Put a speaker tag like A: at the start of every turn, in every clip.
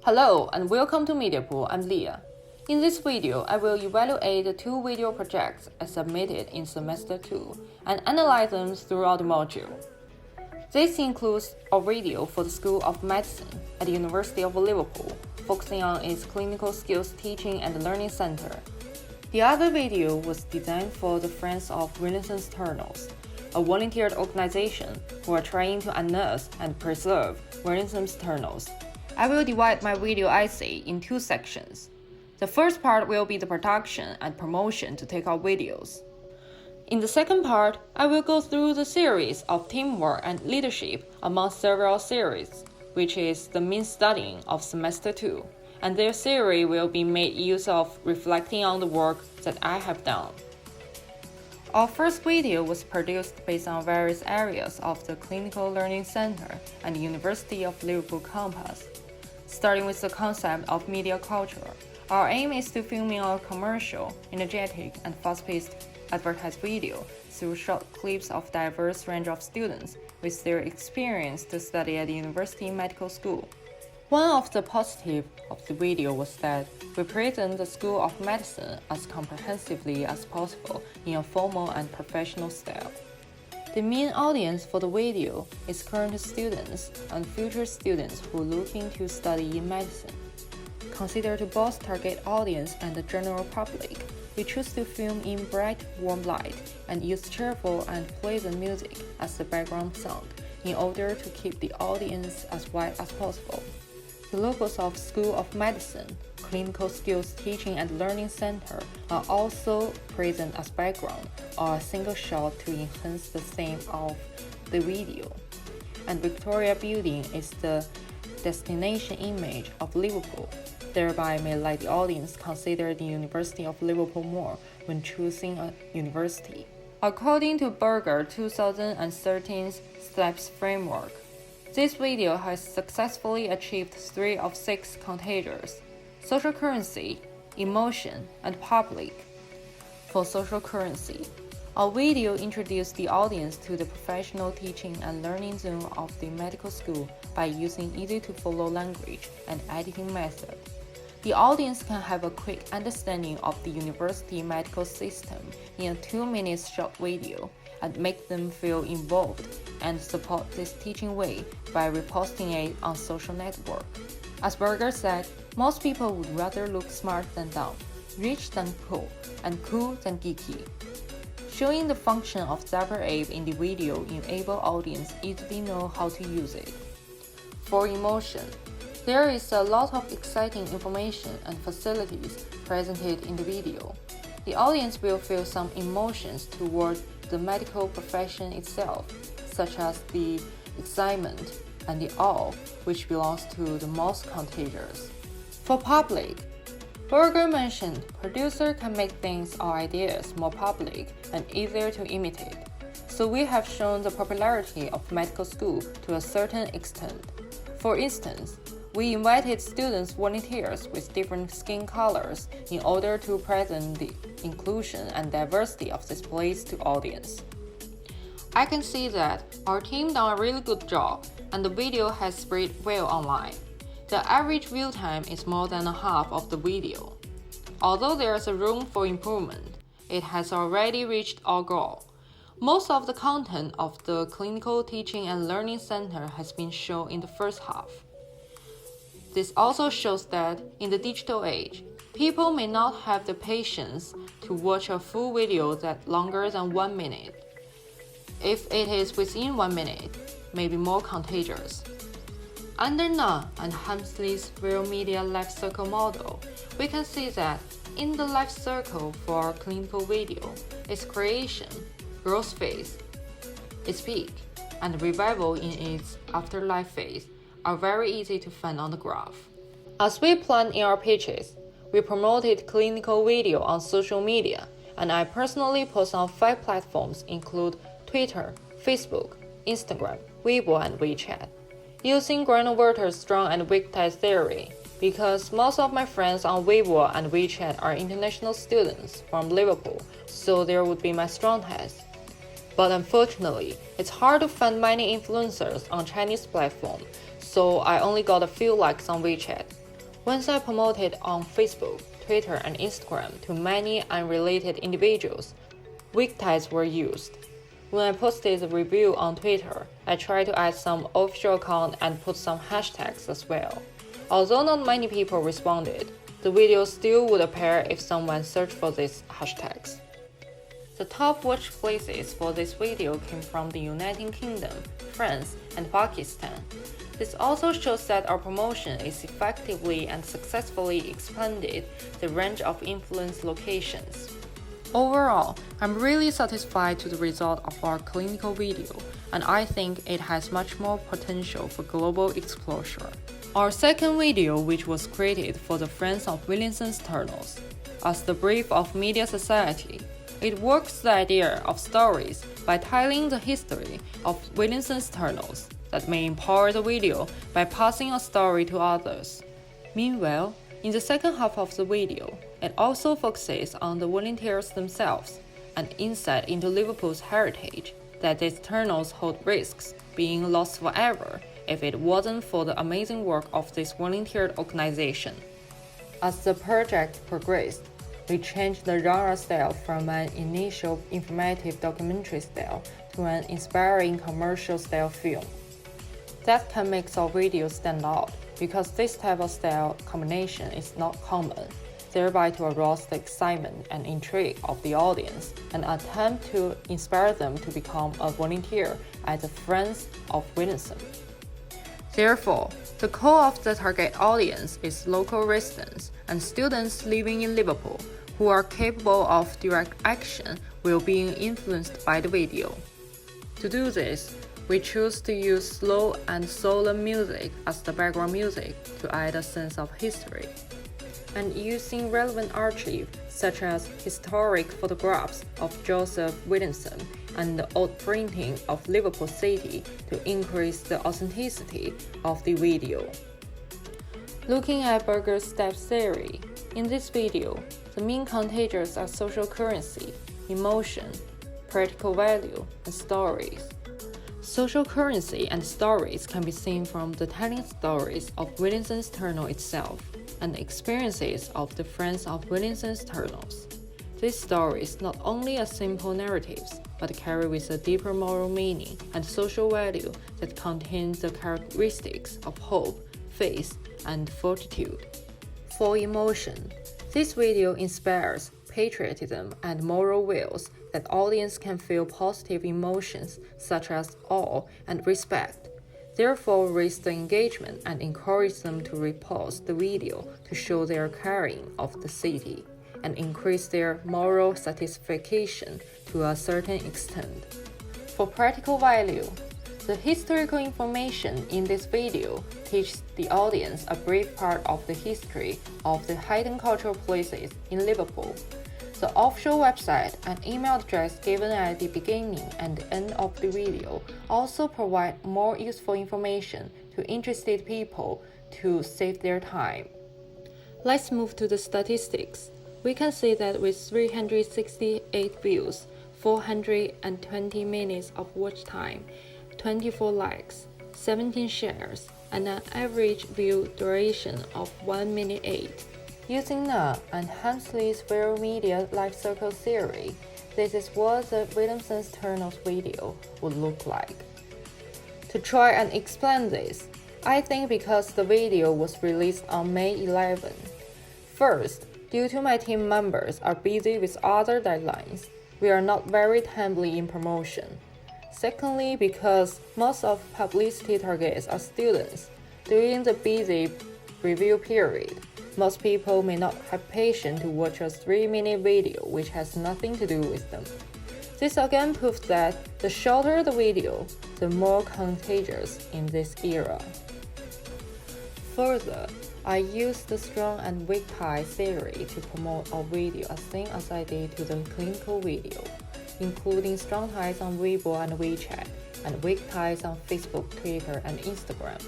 A: Hello and welcome to MediaPool. I'm Leah. In this video, I will evaluate the two video projects I submitted in Semester 2 and analyze them throughout the module. This includes a video for the School of Medicine at the University of Liverpool, focusing on its Clinical Skills Teaching and Learning Center. The other video was designed for the Friends of Renaissance Journals, a volunteer organization who are trying to unearth and preserve Renaissance journals. I will divide my video essay in two sections. The first part will be the production and promotion to take out videos. In the second part, I will go through the series of teamwork and leadership among several series, which is the main studying of Semester 2, and their theory will be made use of reflecting on the work that I have done. Our first video was produced based on various areas of the Clinical Learning Center and the University of Liverpool campus. Starting with the concept of media culture, our aim is to film a commercial, energetic, and fast-paced advertised video through short clips of diverse range of students with their experience to study at the University Medical School. One of the positives of the video was that we present the School of Medicine as comprehensively as possible in a formal and professional style. The main audience for the video is current students and future students who are looking to study in medicine. Considered to both target audience and the general public, we choose to film in bright, warm light and use cheerful and pleasant music as the background sound in order to keep the audience as wide as possible. The logos of School of Medicine, Clinical Skills Teaching and Learning Center are also present as background or a single shot to enhance the theme of the video. And Victoria Building is the destination image of Liverpool, thereby may let the audience consider the University of Liverpool more when choosing a university. According to Berger 2013 STEPS framework, this video has successfully achieved 3 of 6 contagions: social currency, emotion, and public. For social currency, our video introduced the audience to the professional teaching and learning zone of the medical school by using easy-to-follow language and editing method. The audience can have a quick understanding of the university medical system in a 2-minute short video and make them feel involved and support this teaching way by reposting it on social network. As Berger said, most people would rather look smart than dumb, rich than cool, and cool than geeky. Showing the function of Zapper Ape in the video enable audience easily know how to use it. For emotion, there is a lot of exciting information and facilities presented in the video. The audience will feel some emotions toward the medical profession itself, such as the excitement and the awe, which belongs to the most contagious. For public, Berger mentioned producer can make things or ideas more public and easier to imitate. So we have shown the popularity of medical school to a certain extent. For instance, we invited students volunteers with different skin colors in order to present the inclusion and diversity of this place to audience. I can see that our team done a really good job and the video has spread well online. The average view time is more than a half of the video. Although there is a room for improvement, it has already reached our goal. Most of the content of the Clinical Teaching and Learning Center has been shown in the first half. This also shows that in the digital age, people may not have the patience to watch a full video that longer than 1 minute. If it is within 1 minute, may be more contagious. Under Nunn and Hamsley's real media life circle model, we can see that in the life circle for our clinical video, its creation, growth phase, its peak, and revival in its afterlife phase are very easy to find on the graph. As we planned in our pitches, we promoted clinical video on social media, and I personally post on 5 platforms include Twitter, Facebook, Instagram, Weibo, and WeChat. Using Granoverter's strong and weak tie theory, because most of my friends on Weibo and WeChat are international students from Liverpool, so there would be my strong test. But unfortunately, it's hard to find many influencers on Chinese platform, so I only got a few likes on WeChat. Once I promoted on Facebook, Twitter, and Instagram to many unrelated individuals, weak tags were used. When I posted the review on Twitter, I tried to add some official account and put some hashtags as well. Although not many people responded, the video still would appear if someone searched for these hashtags. The top watch places for this video came from the United Kingdom, France, and Pakistan. This also shows that our promotion is effectively and successfully expanded the range of influence locations. Overall, I'm really satisfied to the result of our clinical video, and I think it has much more potential for global exposure. Our second video, which was created for the Friends of Williamson's Tunnels, as the brief of Media Society, it works the idea of stories by telling the history of Williamson's Tunnels that may empower the video by passing a story to others. Meanwhile, in the second half of the video, it also focuses on the volunteers themselves and insight into Liverpool's heritage, that these tunnels hold risks being lost forever if it wasn't for the amazing work of this volunteer organization. As the project progressed, we changed the genre style from an initial informative documentary style to an inspiring commercial style film. That can make our video stand out because this type of style combination is not common, thereby to arouse the excitement and intrigue of the audience and attempt to inspire them to become a volunteer at the Friends of Williamson. Therefore, the core of the target audience is local residents and students living in Liverpool who are capable of direct action while being influenced by the video. To do this, we choose to use slow and solemn music as the background music to add a sense of history, and using relevant archives such as historic photographs of Joseph Williamson and the old printing of Liverpool City to increase the authenticity of the video. Looking at Berger's step theory, in this video, the main contagions are social currency, emotion, practical value, and stories. Social currency and stories can be seen from the telling stories of Williamson's Tunnel itself and the experiences of the Friends of Williamson's Tunnels. These stories not only are simple narratives, but carry with a deeper moral meaning and social value that contains the characteristics of hope, faith, and fortitude. For emotion, this video inspires patriotism and moral wills that audience can feel positive emotions such as awe and respect. Therefore, raise the engagement and encourage them to repost the video to show their caring of the city and increase their moral satisfaction to a certain extent. For practical value, the historical information in this video teaches the audience a brief part of the history of the hidden cultural places in Liverpool. The official website and email address given at the beginning and end of the video also provide more useful information to interested people to save their time. Let's move to the statistics. We can see that with 368 views, 420 minutes of watch time, 24 likes, 17 shares, and an average view duration of 1 minute 8. Using the Hensley's viral media life cycle theory, this is what the Williamson's Tunnels video would look like. To try and explain this, I think because the video was released on May 11. First, due to my team members are busy with other deadlines, we are not very timely in promotion. Secondly, because most of publicity targets are students, during the busy review period, most people may not have patience to watch a 3-minute video which has nothing to do with them. This again proves that the shorter the video, the more contagious in this era. Further, I used the strong and weak tie theory to promote our video as same as I did to the clinical video, including strong ties on Weibo and WeChat, and weak ties on Facebook, Twitter, and Instagram.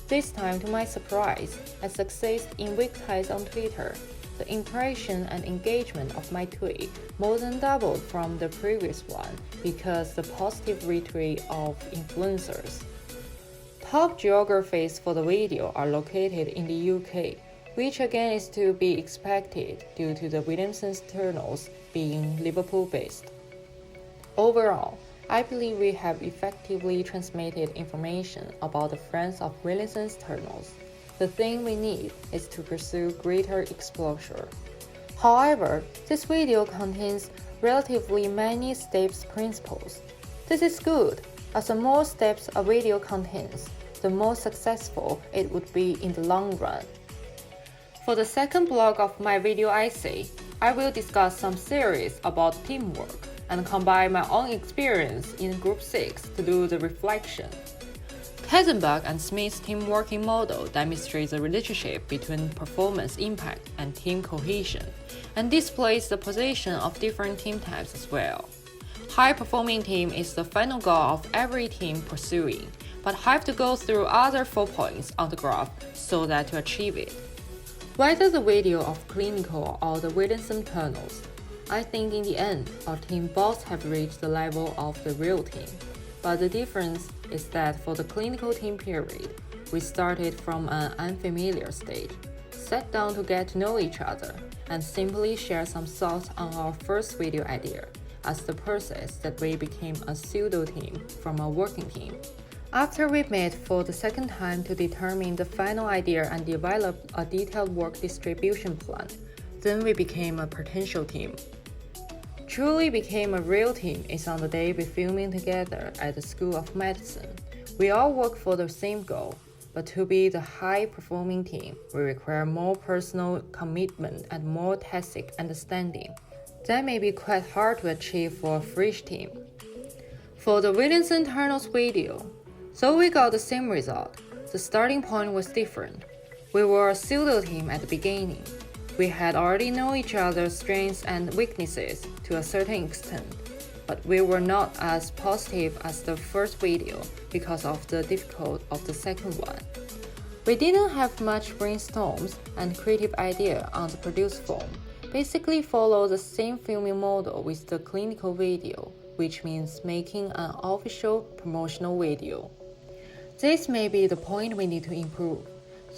A: This time, to my surprise, I succeeded in weak ties on Twitter. The impression and engagement of my tweet more than doubled from the previous one because the positive retweet of influencers. Top geographies for the video are located in the UK, which again is to be expected due to the Williamson Turtles being Liverpool-based. Overall, I believe we have effectively transmitted information about the friends of Williamson Turtles. The thing we need is to pursue greater exposure. However, this video contains relatively many steps principles. This is good, as the more steps a video contains, the more successful it would be in the long run. For the second block of my video essay, I will discuss some theories about teamwork and combine my own experience in Group 6 to do the reflection. Katzenbach and Smith's team working model demonstrates the relationship between performance impact and team cohesion, and displays the position of different team types as well. High-performing team is the final goal of every team pursuing, but have to go through other 4 points on the graph so that to achieve it. Whether the video of clinical or the Williamson Turtles, I think in the end, our team both have reached the level of the real team. But the difference is that for the clinical team period, we started from an unfamiliar stage, sat down to get to know each other, and simply share some thoughts on our first video idea, as the process that we became a pseudo-team from a working team. After we met for the second time to determine the final idea and develop a detailed work distribution plan, then we became a potential team. Truly became a real team is on the day we filming together at the School of Medicine. We all work for the same goal, but to be the high-performing team, we require more personal commitment and more tacit understanding. That may be quite hard to achieve for a fresh team. For the Williamson Turtles video, though we got the same result, the starting point was different. We were a pseudo team at the beginning. We had already known each other's strengths and weaknesses to a certain extent, but we were not as positive as the first video because of the difficulty of the second one. We didn't have much brainstorms and creative idea on the produced form, basically follow the same filming model with the clinical video, which means making an official promotional video. This may be the point we need to improve.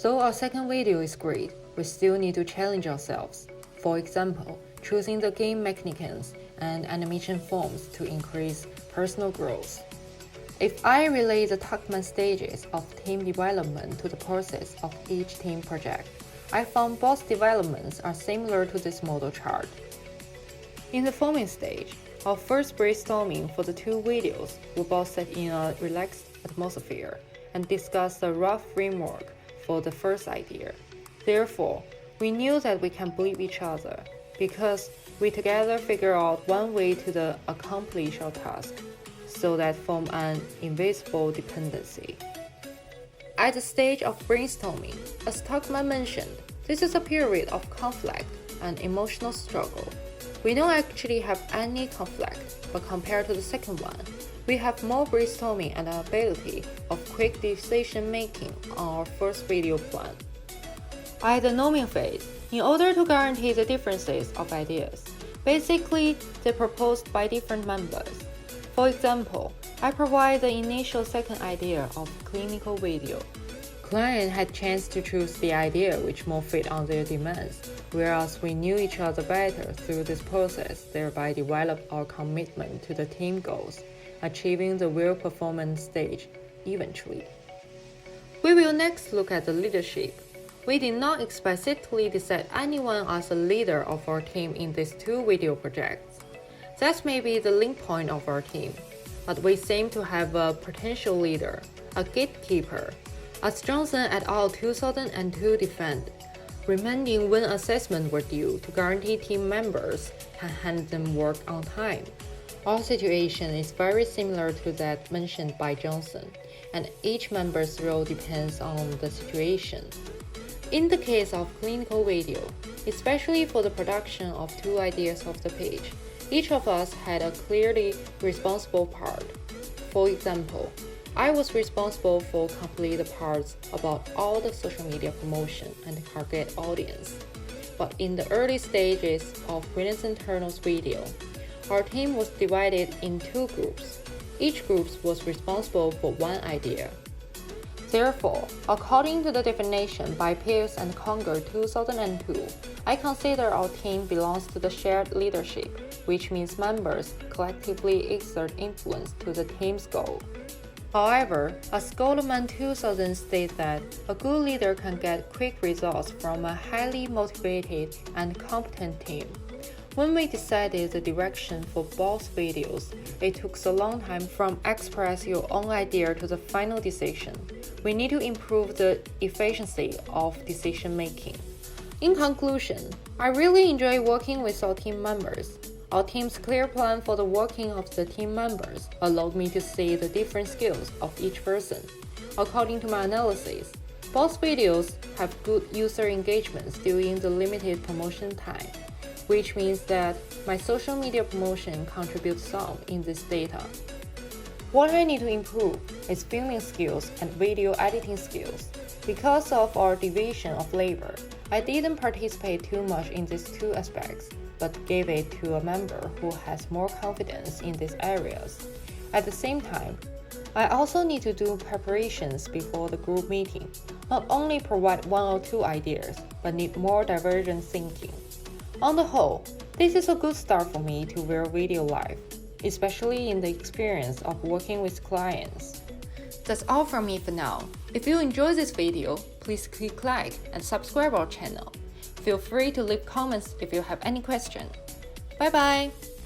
A: Though our second video is great, we still need to challenge ourselves. For example, choosing the game mechanics and animation forms to increase personal growth. If I relate the Tuckman stages of team development to the process of each team project, I found both developments are similar to this model chart. In the forming stage, our first brainstorming for the 2 videos were both set in a relaxed atmosphere and discussed the rough framework for the first idea. Therefore, we knew that we can believe each other because we together figure out one way to accomplish our task, so that form an invisible dependency. At the stage of brainstorming, as Tuckman mentioned, this is a period of conflict and emotional struggle. We don't actually have any conflict, but compared to the second one, we have more brainstorming and ability of quick decision making on our first video plan. At the norming phase, in order to guarantee the differences of ideas, basically they're proposed by different members. For example, I provide the initial second idea of clinical video. Client had chance to choose the idea which more fit on their demands, whereas we knew each other better through this process, thereby develop our commitment to the team goals, achieving the real performance stage eventually. We will next look at the leadership. We did not explicitly decide anyone as a leader of our team in these 2 video projects. That may be the link point of our team, but we seem to have a potential leader, a gatekeeper, as Johnson et al. 2002 defend, remanding when assessments were due to guarantee team members can hand them work on time. Our situation is very similar to that mentioned by Johnson, and each member's role depends on the situation. In the case of clinical video, especially for the production of 2 ideas of the page, each of us had a clearly responsible part. For example, I was responsible for complete the parts about all the social media promotion and target audience. But in the early stages of Williamson Turtles video, our team was divided in 2 groups. Each group was responsible for 1 idea. Therefore, according to the definition by Pearce and Conger 2002, I consider our team belongs to the shared leadership, which means members collectively exert influence to the team's goal. However, as Goldman 2000 states that a good leader can get quick results from a highly motivated and competent team. When we decided the direction for both videos, it took a long time from express your own idea to the final decision. We need to improve the efficiency of decision making. In conclusion, I really enjoy working with our team members. Our team's clear plan for the working of the team members allowed me to see the different skills of each person. According to my analysis, both videos have good user engagements during the limited promotion time, which means that my social media promotion contributes some in this data. What I need to improve is filming skills and video editing skills. Because of our division of labor, I didn't participate too much in these two aspects, but gave it to a member who has more confidence in these areas. At the same time, I also need to do preparations before the group meeting, not only provide one or two ideas, but need more divergent thinking. On the whole, this is a good start for me to Real Video Live, especially in the experience of working with clients. That's all from me for now. If you enjoyed this video, please click like and subscribe our channel. Feel free to leave comments if you have any questions. Bye bye!